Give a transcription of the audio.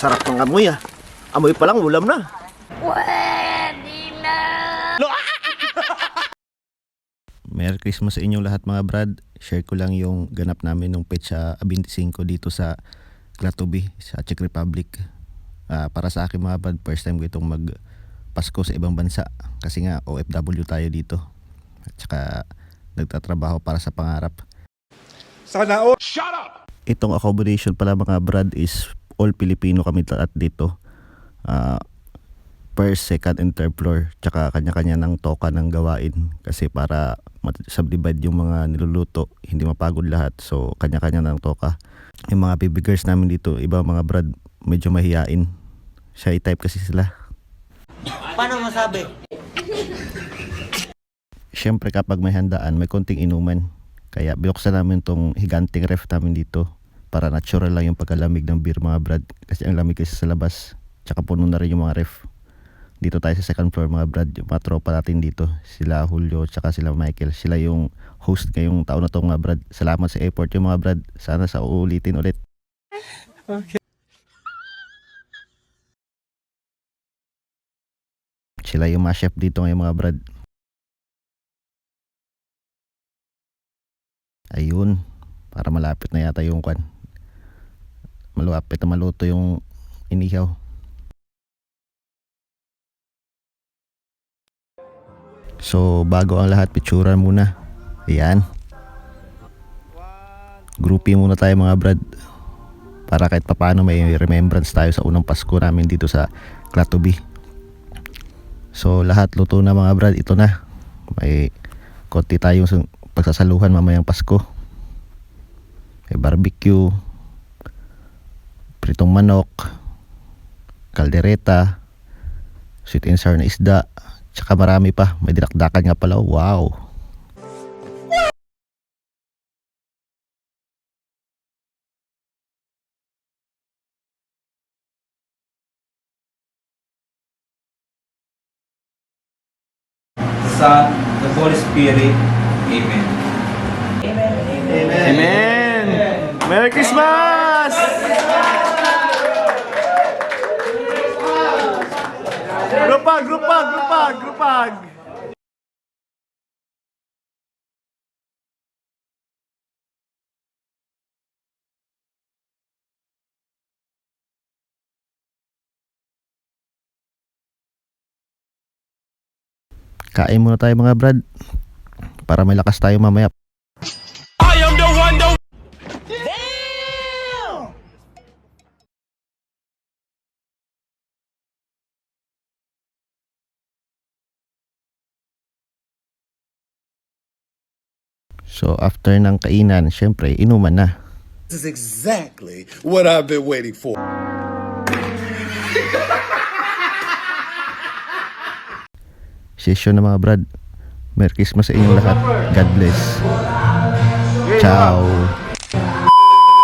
Sarap ng amoy ah. Amoy pa lang, ulam na. Pwede na! Merry Christmas sa inyong lahat mga brad. Share ko lang yung ganap namin nung petsa 25 dito sa Klatobi sa Czech Republic. Para sa akin mga brad, first time ko itong magpasko sa ibang bansa. Kasi nga OFW tayo dito. At saka nagtatrabaho para sa pangarap. Sana all. Shut up! Itong accommodation pala mga brad is all Filipino kami at dito. First, second, and third floor. Tsaka kanya-kanya ng toka ng gawain. Kasi para subdivide yung mga niluluto, hindi mapagod lahat. So kanya-kanya ng toka. Yung mga baby girls namin dito, iba mga brad, medyo mahiyain. Shy type kasi sila. Paano masabi? Siyempre kapag may handaan, may konting inuman. Kaya binuksan namin tong higanting ref namin dito para natural lang yung pagkalamig ng beer mga brad. Kasi ang lamig kasi sa labas. Tsaka puno na rin yung mga ref. Dito tayo sa second floor mga brad. Yung mga tropa natin dito. Sila Julio tsaka sila Michael. Sila yung host ngayong taon na to mga brad. Salamat sa effort yung mga brad. Sana sa uulitin ulit. Okay. Sila yung mga chef dito ngayon mga brad. Ayun, para malapit na yata yung kwan. Malapit na maluto yung inihaw. So bago ang lahat, picturean muna. Ayan. Groupie muna tayo mga brad. Para kahit papano may remembrance tayo sa unang Pasko namin dito sa Klatobi. So lahat luto na mga brad, ito na. May konti tayong pagsasaluhan mamayang Pasko. May barbecue, pritong manok, kaldereta, sweet and sour na isda, tsaka marami pa. May dinakdakan nga pala. Wow! Son, the Holy Spirit. Amen. Amen! Merry Christmas! Grupag, grupag, grupag, grupag! Kain muna tayo mga brad. Para may lakas tayo mamaya. I am the one that... So after ng kainan, syempre inuman na. This is exactly what I've been waiting for. Session na mga brad. Merry Christmas sa inyong lahat. God bless. Ciao.